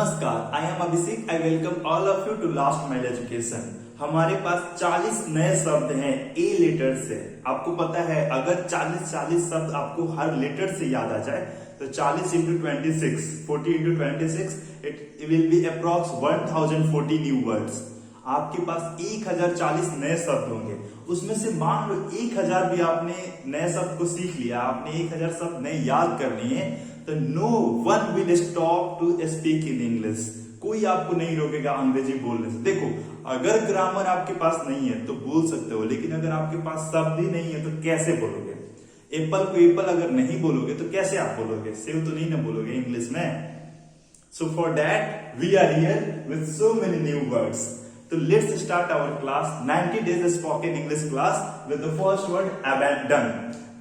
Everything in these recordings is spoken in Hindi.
नमस्कार, I am Abhishek. I welcome all of you to last mile education. हमारे पास 40 नए शब्द हैं ए लेटर से। आपको पता है अगर 40 शब्द आपको हर लेटर से याद आ जाए तो 40 into 26, 40 into 26 it will B approx 1040 new words. आपके पास 1040 नए शब्द होंगे। उसमें से मान लो 1000 भी आपने नए शब्द को सीख लिया, आपने 1000 शब्द नए याद कर लिए, तो no one will stop to speak in English. कोई आपको नहीं रोकेगा अंग्रेजी बोलने से। देखो, अगर ग्रामर आपके पास नहीं है तो बोल सकते हो, लेकिन अगर आपके पास शब्द ही नहीं है तो कैसे बोलोगे? एप्पल को एप्पल अगर नहीं बोलोगे तो कैसे आप बोलोगे? सेव तो नहीं ना बोलोगे इंग्लिश में। So for that we are here with so many new words. So let's start our class 90 days spoken English class with the first word abandon.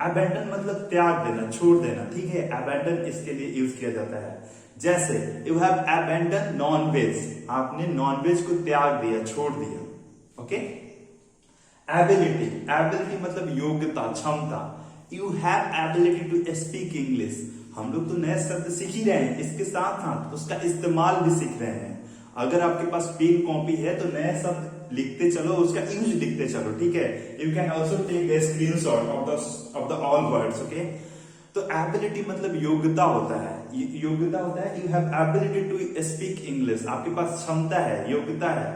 Abandon मतलब त्याग देना, छोड़ देना, ठीक है। Abandon इसके लिए यूज किया जाता है। जैसे you have abandoned non-veg, आपने non-veg को त्याग दिया, छोड़ दिया, ओके। Ability, ability मतलब योग्यता, क्षमता। You have ability to speak English. हम लोग तो नए शब्द सीख ही रहे हैं, इसके साथ साथ उसका इस्तेमाल भी सीख रहे हैं। अगर आपके पास पेन कॉपी है तो नए शब्द लिखते चलो, उसका यूज लिखते चलो, ठीक है। You can also take a screenshot of the all words, okay. तो एबिलिटी मतलब योग्यता होता है, योग्यता होता है। You have ability to speak English, आपके पास क्षमता है, योग्यता है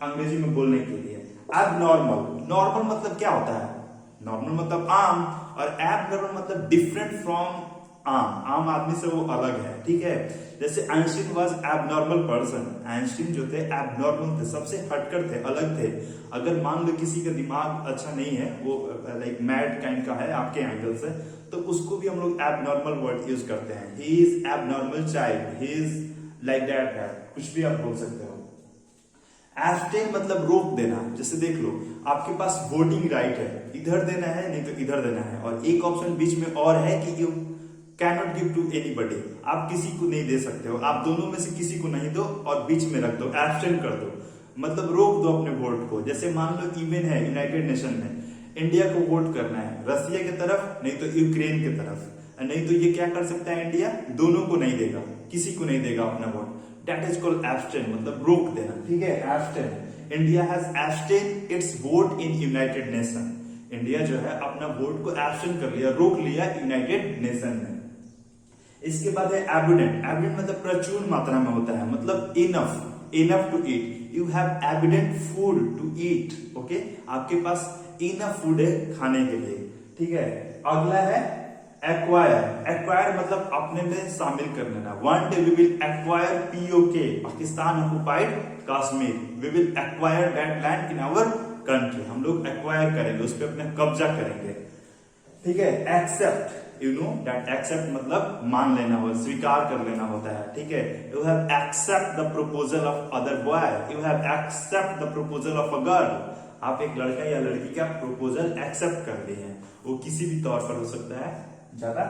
अंग्रेजी में बोलने के लिए। एबनॉर्मल, नॉर्मल मतलब क्या होता है? नॉर्मल मतलब आम, और एबनॉर्मल मतलब डिफरेंट फ्रॉम आम आदमी से वो अलग है, ठीक है। जैसे Einstein was abnormal person, Einstein जो थे एबनॉर्मल थे, सबसे हटकर थे, अलग थे। अगर मान लो किसी का दिमाग अच्छा नहीं है, वो लाइक मैड काइंड का है आपके एंगल से, तो उसको भी हम लोग एबनॉर्मल वर्ड यूज करते हैं। He is abnormal child, he is like that है, कुछ भी आप बोल सकते हो। एब्स्टेन मतलब रोक देना। जैसे देख लो, आपके पास वोटिंग राइट है, इधर देना है नहीं तो इधर देना है, और एक ऑप्शन बीच में और है कि you cannot give to anybody, आप किसी को नहीं दे सकते हो, आप दोनों में से किसी को नहीं दो और बीच में रख दो, एब्स्टेन कर दो, मतलब रोक दो अपने वोट को। जैसे मान लो इवेंट है यूनाइटेड नेशन में, इंडिया को वोट करना है रसिया की तरफ नहीं तो यूक्रेन की तरफ, नहीं तो ये क्या कर सकता है इंडिया? दोनों को नहीं देगा, किसी को नहीं देगा अपना vote. That is called abstain, मतलब रोक देना, ठीक है। Abstain, India has abstain it's vote in United nation. India जो है अपना वोट को एब्स्टेन कर लिया, रोक लिया यूनाइटेड नेशन में। इसके बाद है एबिडेंट। एबिडेंट मतलब प्रचुर मात्रा में होता है, मतलब enough, enough to eat. You have abundant food to eat, okay. आपके पास इनफ फूड है खाने के लिए, ठीक है। अगला है एक्वायर। एक्वायर मतलब अपने में शामिल कर लेना। One day we will acquire PoK, Pakistan occupied Kashmir, we will acquire that land in our country. हम लोग एक्वायर करेंगे, उस पर अपना कब्जा करेंगे, ठीक है। Accept, you know that accept मतलब मान लेना हो, स्वीकार कर लेना होता है, ठीक है। You have accept the proposal of other boy, you have accept the proposal of a girl. आप एक लड़का या लड़की का प्रपोजल एक्सेप्ट कर लिए हैं, वो किसी भी तौर पर हो सकता है, ज्यादा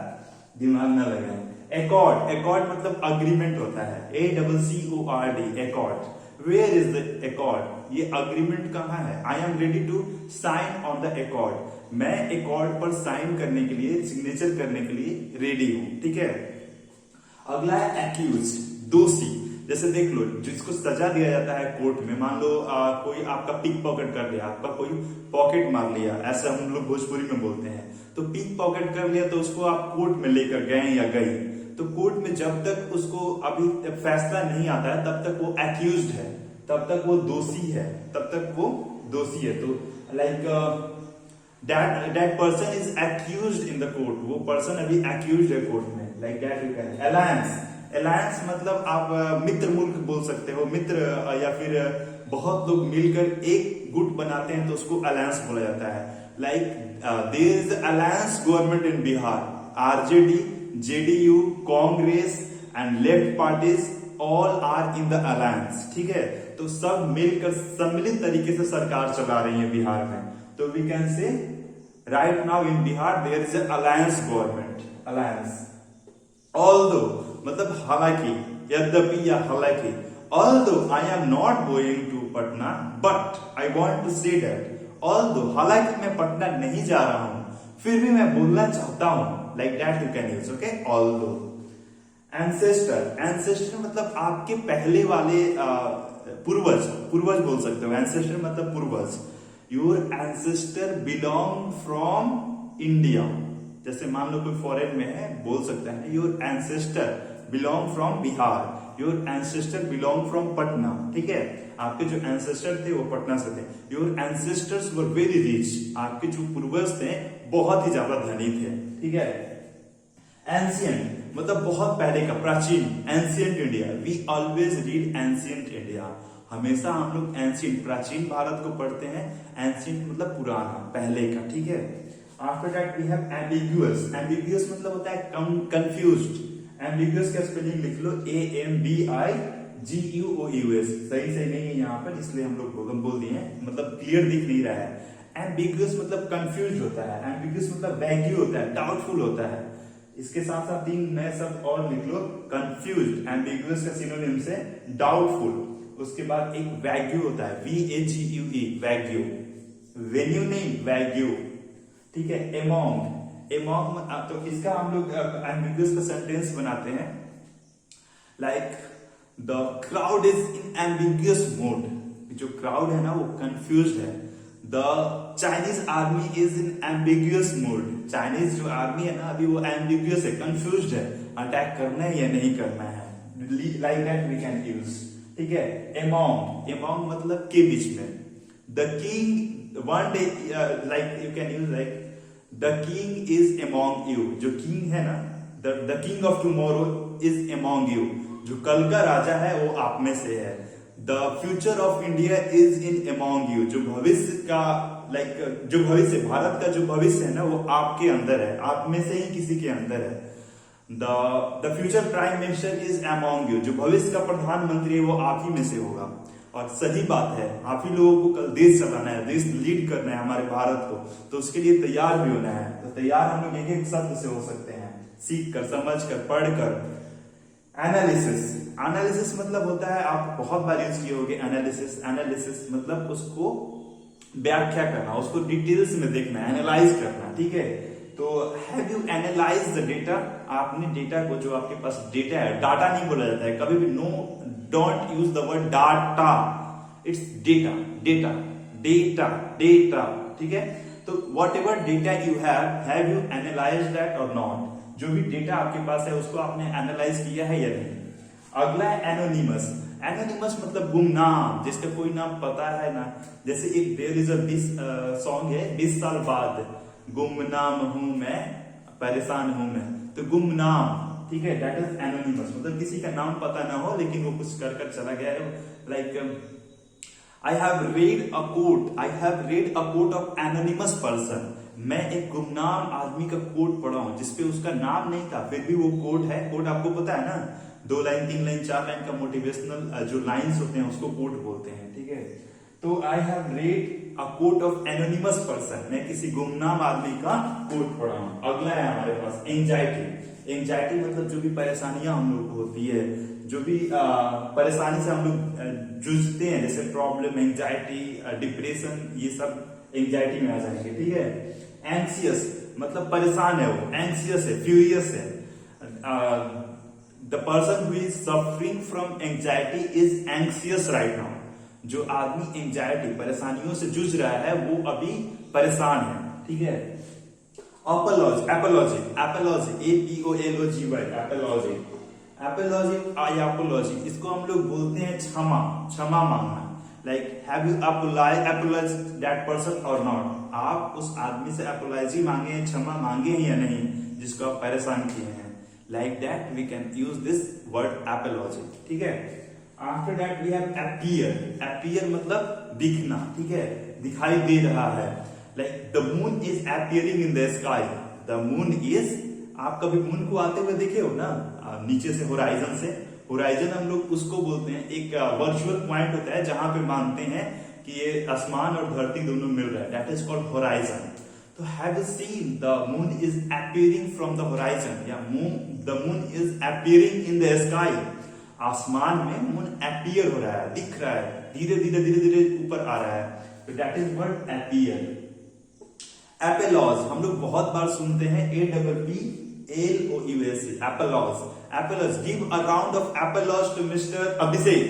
दिमाग न लगाएं। एकॉर्ड, एकॉर्ड मतलब अग्रीमेंट होता है, ACCORD, accord. Where is the accord? ये अग्रीमेंट कहाँ है? I am ready to sign on the accord, मैं एकॉर्ड पर साइन करने के लिए, सिग्नेचर करने के लिए रेडी हूं, ठीक है। अगला है एक्यूज, दोषी। जैसे देख लो, जिसको सजा दिया जाता है कोर्ट में, मान लो कोई आपका पिक पॉकेट कर लिया, आपका कोई पॉकेट मार लिया, ऐसा हम लोग भोजपुरी में बोलते हैं, तो पिक पॉकेट कर लिया तो उसको आप कोर्ट में लेकर गए या गई, तो कोर्ट में जब तक उसको अभी फैसला नहीं आता है तब तक वो एक्यूज्ड है, तब तक वो दोषी है, तब तक वो दोषी है। तो like that person is accused in the court, वो पर्सन अभी accused है कोर्ट में, like that you can। alliance, alliance मतलब आप मित्र मुल्क बोल सकते हो, मित्र या फिर बहुत लोग मिलकर एक गुट बनाते हैं तो उसको alliance बोला जाता है। like there is alliance government in Bihar, RJD, JDU, Congress and left parties all are in the alliance, ठीक है। तो सब मिलकर सम्मिलित तरीके से सरकार चला रही है बिहार में, तो we can say right now in Bihar there is an alliance government, alliance। although मतलब हालांकि, यद्यपि या हालांकि, although I am not going to Patna but I want to say that, although हालांकि मैं पटना नहीं जा रहा हूं फिर भी मैं बोलना चाहता हूं, like that you can use, okay, although। Ancestor, ancestor मतलब आपके पहले वाले पूर्वज, पूर्वज बोल सकते हो। एंसेस्टर मतलब पूर्वज। Your ancestor belong from India. जैसे मान लो कोई फॉरेन में है, बोल सकते हैं your ancestor belong from Bihar, your ancestor belong from Patna. ठीक है, आपके जो एंसेस्टर थे वो पटना से थे। Your ancestors were very rich, आपके जो पूर्वज थे बहुत ही ज्यादा धनी थे। ठीक है। एंशियंट मतलब बहुत पहले का, प्राचीन। Ancient India, we always read ancient India, हमेशा हम लोग एंशियंट प्राचीन भारत को पढ़ते हैं। एंशियंट मतलब पुराना, पहले का। ठीक है। After that we have ambiguous. Ambiguous मतलब होता है कंफ्यूज्ड। एम्बिगुअस का स्पेलिंग लिख लो, AMBIGUOUS। सही नहीं है यहाँ पर, इसलिए हम लोग बोल दिए हैं, मतलब क्लियर दिख नहीं रहा है। एम्बिगुअस मतलब कंफ्यूज होता है। एम्बिगुअस मतलब वैग्यू होता है, डाउटफुल होता है। इसके साथ साथ 3 नए शब्द और लिख लो, कंफ्यूज्ड, एम्बिगुअस का सिनोनिम से डाउटफुल। उसके बाद एक वैग्यू होता है, VAGUE, वैग्यू, वेन्यू नहीं, वैग्यू। ठीक है। एमोंग, एमोंग तो इसका हम लोग एम्बिगुअस का सेंटेंस बनाते हैं, like the crowd is in ambiguous mode. जो क्राउड है ना वो कंफ्यूज्ड है। The Chinese army is in ambiguous mode. Chinese जो आर्मी है ना अभी वो एम्बिगुअस है, कंफ्यूज्ड है, अटैक करना है या नहीं करना है। Like that we can use. ठीक है। एमोंग, एमोंग मतलब के बीच में। The king one day, like you can use like the king is among you. जो किंग है ना, the king of tomorrow is among you. जो कल का राजा है वो आप में से है। The future of India is in among you. जो भविष्य का, लाइक जो भविष्य, भारत का जो भविष्य है ना वो आपके अंदर है, आप में से ही किसी के अंदर है। The future prime minister is among you. जो भविष्य का प्रधानमंत्री है वो आप ही में से होगा। और सही बात है, आप ही लोगों को कल देश चलाना है, देश लीड करना है हमारे भारत को, तो उसके लिए तैयार भी होना है। तो तैयार हम लोग एक एक शब्द से हो सकते हैं, सीख कर, समझ कर, पढ़ कर। एनालिसिस, एनालिसिस मतलब होता है, आप बहुत बार यूज किए होंगे एनालिसिस। एनालिसिस मतलब उसको व्याख्या करना, उसको डिटेल्स में देखना, एनालाइज करना। ठीक है। तो have you analyse the data. आपने डेटा को, जो आपके पास डेटा है, डाटा नहीं बोला जाता है कभी भी, no, don't use the word data, it's data, data, data, data. ठीक है। तो what ever data you have you analyse that और नॉट। जो भी डेटा आपके पास है उसको आपने एनालाइज किया है या नहीं। अगला है एनोनिमस। एनोनिमस मतलब गुमनाम, जिसका कोई नाम पता है ना। जैसे एक देयर इज अ सॉन्ग है, 20 साल बाद गुमनाम हूं मैं, परेशान हूं मैं, तो गुमनाम। ठीक है। दैट इज एनोनिमस, मतलब किसी का नाम पता ना हो लेकिन वो कुछ कर कर चला गया है। Like I have read a quote of anonymous person. मैं एक गुमनाम आदमी का कोट पढ़ा हूं जिसपे उसका नाम नहीं था, फिर भी वो कोट है। कोट आपको पता है ना, 2 लाइन, 3 लाइन, 4 लाइन का मोटिवेशनल जो लाइंस होते हैं उसको कोट बोलते हैं। ठीक है। तो I have read a quote of anonymous person, मैं किसी गुमनाम आदमी का कोट पढ़ा हूं। अगला है हमारे पास एंजाइटी। एंजाइटी मतलब जो भी परेशानियां हम लोग को होती है, जो भी परेशानी से हम लोग जूझते हैं, जैसे प्रॉब्लम, एंजाइटी, डिप्रेशन, ये सब एंजाइटी में आ जाएंगे। ठीक है। एंक्सियस मतलब परेशान है वो, एंक्सियस है, फ्यूरियस है। The person who is suffering from anxiety is anxious right now. जो आदमी एंजाइटी, परेशानियों से जूझ रहा है, वो अभी परेशान है। ठीक है। Apiology, apiology, apiology, APOLOGY, apiology, apiology, apiology, इसको हम लोग बोलते हैं क्षमा, क्षमा मांगना। Like have you apologise that person और नॉट। आप उस आदमी से अपोलॉजी मांगे हैं, क्षमा मांगे हैं या नहीं, जिसको आप परेशान किए हैं। Like that we can use this word apology. ठीक है। After that we have appear. Appear मतलब दिखना। ठीक है। दिखाई दे रहा है। Like the moon is appearing in the sky. The moon is, आप कभी मून को आते हुए देखे हो ना, नीचे से, होराइजन से। होराइजन हम लोग उसको बोलते हैं, एक वर्चुअल पॉइंट होता है जहां पे मानते हैं कि ये आसमान और धरती दोनों मिल रहा है, दैट इज कॉल्ड होराइजन। तो have you seen the moon is appearing from the horizon, या the moon is appearing in the sky. आसमान में मून अपीयर हो रहा है, दिख रहा है, धीरे धीरे धीरे धीरे ऊपर आ रहा है, तो दैट इज वर्ड अपीयर। एपोलॉज हम लोग बहुत बार सुनते हैं, L-O-U-S-E, applause. Applause. Give a round of applause to Mr. अभिषेक.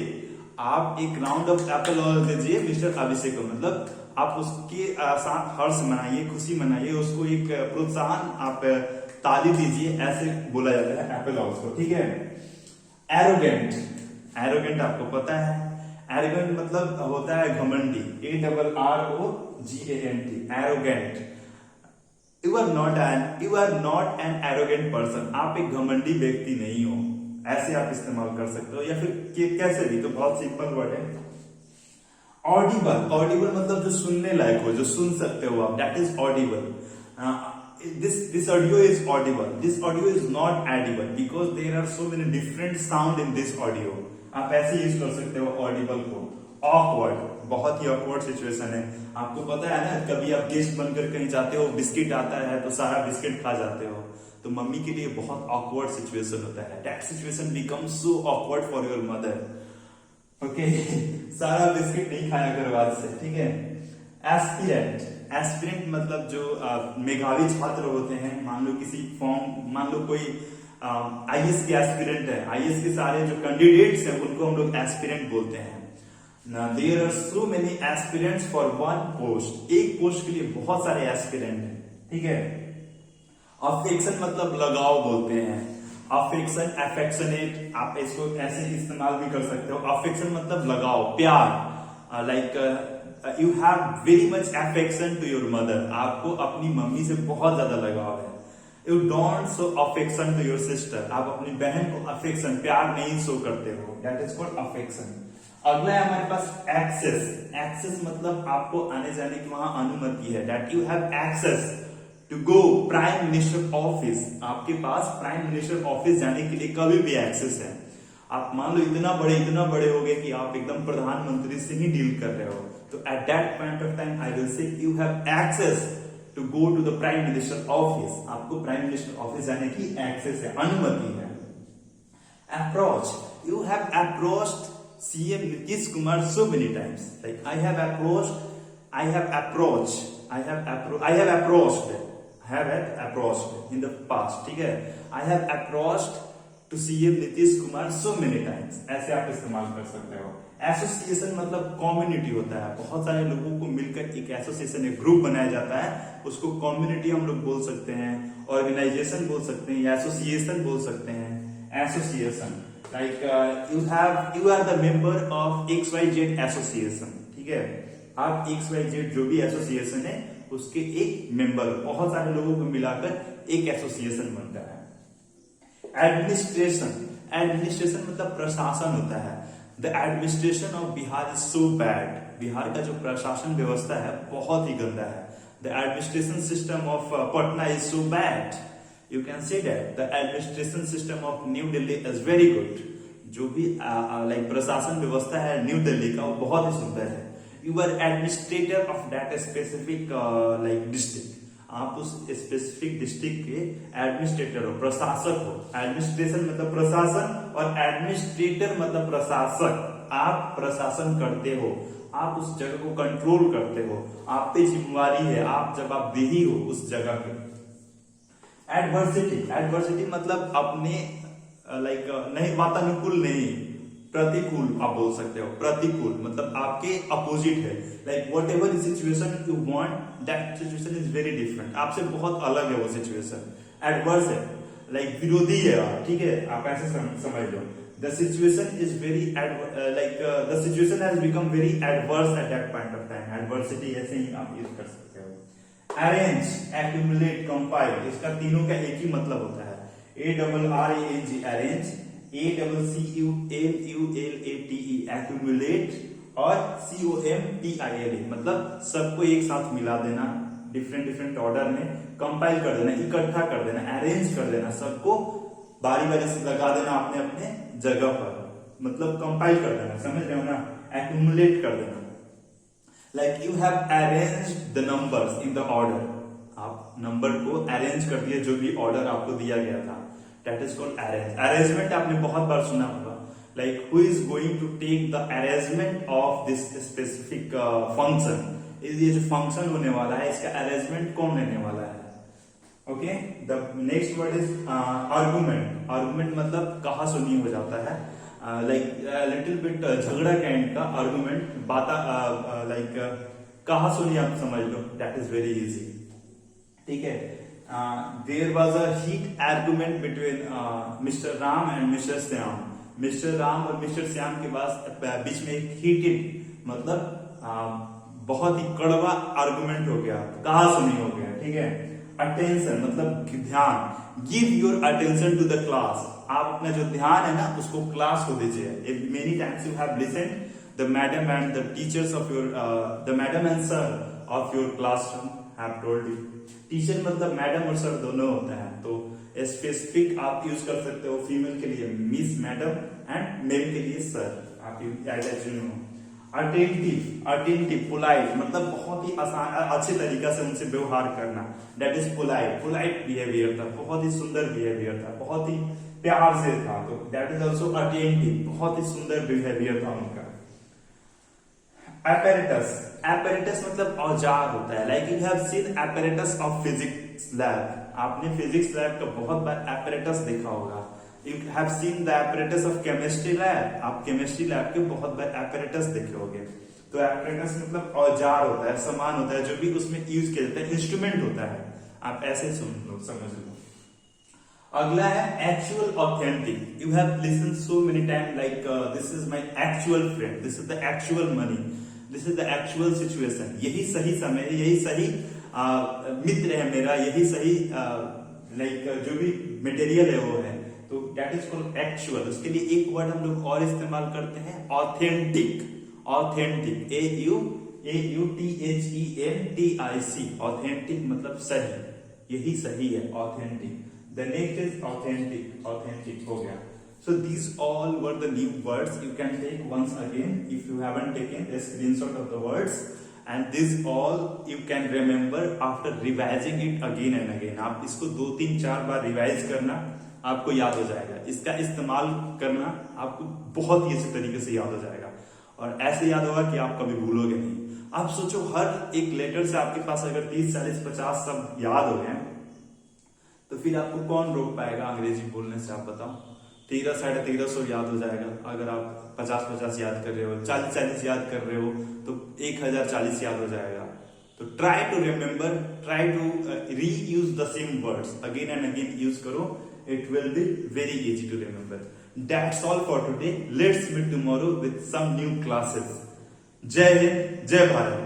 आप एक राउंड ऑफ applause दीजिए मिस्टर अभिषेक को, मतलब आप उसके साथ हर्ष मनाइए, खुशी मनाइए, उसको एक प्रोत्साहन आप ताली दीजिए, ऐसे बोला जाता है applause को, ठीक है। एरोगेंट. एरोगेंट आपको पता है, एरोगेंट मतलब होता है घमंडी, ARROGANT, arrogant. You are not an arrogant person, आप एक घमंडी व्यक्ति नहीं हो, ऐसे आप इस्तेमाल कर सकते हो, या फिर कैसे भी, तो बहुत सिंपल वर्ड है। ऑडिबल. ऑडिबल मतलब जो सुनने लायक हो, जो सुन सकते हो आप, that is Audible. This audio is audible. This audio is not audible because there are so many different sound in this audio. आप ऐसे यूज कर सकते हो ऑडिबल को। ऑकवर्ड, बहुत ही ऑकवर्ड सिचुएशन है। आपको पता है ना, कभी आप गेस्ट बनकर कहीं जाते हो, बिस्किट आता है तो सारा बिस्किट खा जाते हो, तो मम्मी के लिए बहुत ऑकवर्ड सिचुएशन होता है। That situation becomes so awkward for your mother. Okay, सारा बिस्किट नहीं खाया करो आज से, ठीक है। एस्पिरेंट. एस्पिरेंट मतलब जो मेधावी छात्र होते हैं, मान लो किसी फॉर्म, मान लो कोई आईएएस के एस्पिरेंट है, आईएएस के सारे जो कैंडिडेट्स हैं उनको हम लोग एस्पिरेंट बोलते हैं। There are so many aspirants for one post, एक पोस्ट के लिए बहुत सारे एस्पिरेंट हैं, ठीक है। अफेक्शन मतलब लगाव बोलते हैं, अफेक्शन, अफेक्शनेट, आप इसको ऐसे इस्तेमाल भी कर सकते हो। अफेक्शन मतलब लगाव, प्यार, like you have very much affection to your mother, आपको अपनी मम्मी से बहुत ज्यादा लगाव है। You don't show affection to your sister, आप अपनी बहन को अफेक्शन, प्यार नहीं शो करते हो, दैट इज कॉल्ड अफेक्शन। अगला है हमारे पास एक्सेस. एक्सेस मतलब आपको आने जाने की वहां अनुमति है, that you have access to go prime minister office, आपके पास प्राइम मिनिस्टर ऑफिस जाने के लिए कभी भी एक्सेस है। आप मान लो इतना बड़े हो गए कि आप एकदम प्रधानमंत्री से ही डील कर रहे हो, तो at that point of time I will say you have access to go to the prime minister office, आपको प्राइम मिनिस्टर ऑफिस जाने की एक्सेस है, अनुमति है। Approach. You have approached CM Nitish Kumar so many times, like I have approached in the past, ठीक है। I have approached to CM Nitish Kumar so many times, ऐसे आप इस्तेमाल कर सकते हो। एसोसिएशन मतलब कम्युनिटी होता है, बहुत सारे लोगों को मिलकर एक एसोसिएशन, एक ग्रुप बनाया जाता है, उसको कम्युनिटी हम लोग बोल सकते हैं, ऑर्गेनाइजेशन बोल सकते हैं, या एसोसिएशन बोल सकते हैं। Association like you are the member of XYZ association, ठीक है। आप XYZ जो भी एसोसिएशन है उसके एक मेंबर, बहुत सारे लोगों को मिलाकर एक एसोसिएशन बनता है। एडमिनिस्ट्रेशन. एडमिनिस्ट्रेशन मतलब प्रशासन होता है। The administration of Bihar is so bad, Bihar का जो प्रशासन व्यवस्था है बहुत ही गंदा है। The administration system of Patna is so bad, you can say that the administration system of New Delhi is very good. जो भी लाइक प्रशासन व्यवस्था है न्यू दिल्ली का, वो बहुत ही सुंदर है। You are administrator of that specific like district, आप उस स्पेसिफिक डिस्ट्रिक्ट के एडमिनिस्ट्रेटर हो, प्रशासक हो। एडमिनिस्ट्रेशन मतलब प्रशासन और एडमिनिस्ट्रेटर मतलब प्रशासक, आप प्रशासन करते हो, आप उस जगह को कंट्रोल करते हो, आप पे जिम्मेवारी है, आप जवाबदेही हो उस जगह की। एडवर्सिटी. एडवर्सिटी मतलब अपने लाइक नहीं, वातानुकूल नहीं, प्रतिकूल आप बोल सकते हो। प्रतिकूल मतलब आपके अपोजिट है, like what ever situation you want, that situation is very different, आपसे बहुत अलग है वो सिचुएशन। एडवर्स है लाइक विरोधी है, ठीक है, आप ऐसे समझ लो। The situation is very like the situation has become very adverse at that point of time. Adversity ऐसे ही आप यूज कर सकते हो। अरेंज, एक्यूमुलेट, कंपाइल, इसका तीनों का एक ही मतलब होता है। ARRANG, अरेंज, ACCUMULATE, एक्यूमुलेट, और COMPILE मतलब सबको एक साथ मिला देना, डिफरेंट ऑर्डर में कंपाइल कर देना, इकट्ठा कर देना, अरेंज कर देना, सबको बारी बारी से लगा देना अपने अपने जगह पर, मतलब कंपाइल कर देना, समझ रहे हो ना, एक्यूमुलेट कर देना। Like you have arranged the numbers in the order, आप नंबर को अरेंज कर दिया जो भी ऑर्डर आपको दिया गया था, that is called arrange. Arrangement आपने बहुत बार सुना होगा, like who is going to take the arrangement of this specific function, ये जो फंक्शन होने वाला है इसका अरेंजमेंट कौन लेने वाला है, okay, the next word is argument. Argument मतलब कहा सुनी हो जाता है, लाइक लिटिल बिट झगड़ा काइंड का आर्गुमेंट, बाता लाइक कहा सुनी आप समझ लो, दैट इज वेरी इजी। ठीक है, there was a heat argument between mister Ram and mister Shyam. Mister Ram और मिस्टर श्याम के बीच में एक हीटेड मतलब बहुत ही कड़वा आर्गुमेंट हो गया, कहा सुनी हो गया। ठीक है, अटेंशन मतलब ध्यान, give your attention to the class. आप अपना जो ध्यान है ना उसको क्लास को दीजिए। Many times you have listened the madam and the teachers of your the madam and sir of your classroom have told you. Teacher मतलब मैडम और सर दोनों होता है, तो स्पेसिफिक आप यूज कर सकते हो फीमेल के लिए मिस मैडम एंड मेल के लिए सर। आप अटेंटिव, अटेंटिव पोलाइट मतलब बहुत ही आसान अच्छे तरीका से उनसे व्यवहार करना, that is polite. Polite behaviour था, बहुत ही सुंदर बिहेवियर था, बहुत ही प्यार से था, तो दैट इज ऑल्सो अटेंटिव, बहुत ही सुंदर बिहेवियर था उनका। apparatus, apparatus मतलब औजार होता है, like you have seen apparatus of physics lab. आपने फिजिक्स लैब का बहुत बार apparatus देखा होगा। You have seen the apparatus of chemistry lab, आप केमिस्ट्री लैब के बहुत बार apparatus देखे होंगे। तो apparatus मतलब औजार होता है, सामान होता है, जो भी उसमें यूज किया जाता है, इंस्ट्रूमेंट होता है। आप ऐसे सुन लो, समझ लो। अगला है actual authentic. You have listen so many time like this is my actual friend, this is the actual money, this is the actual situation. यही सही समय है, यही सही मित्र है मेरा, यही सही लाइक जो भी मटेरियल है वो है, तो दैट इज कॉल्ड एक्चुअल। उसके लिए एक वर्ड हम लोग और इस्तेमाल करते हैं, ऑथेंटिक। ऑथेंटिक, AUTHENTIC, ऑथेंटिक मतलब सही, यही सही है, authentic. The next is authentic, authentic हो गया। So these all were the new words. You can take once again if you haven't taken a screenshot of the words, and these all you can remember after revising it again and again. आप इसको 2, 3, 4 बार रिवाइज करना, आपको याद हो जाएगा। इसका इस्तेमाल करना आपको बहुत ही अच्छे तरीके से याद हो जाएगा, और ऐसे याद होगा कि आप कभी भूलोगे नहीं। आप सोचो हर एक लेटर से आपके पास अगर 30, 40, 50 सब याद हो गए, तो फिर आपको कौन रोक पाएगा अंग्रेजी बोलने से? आप बताओ। 1300, 1350 याद हो जाएगा। अगर आप 50 याद कर रहे हो, 40 याद कर रहे हो, तो 1040 याद हो जाएगा। तो try to remember, try to reuse the same words again and again use करो, it will be very easy to remember. That's all for today, let's meet tomorrow with some new classes. Jai Hind, जय भारत।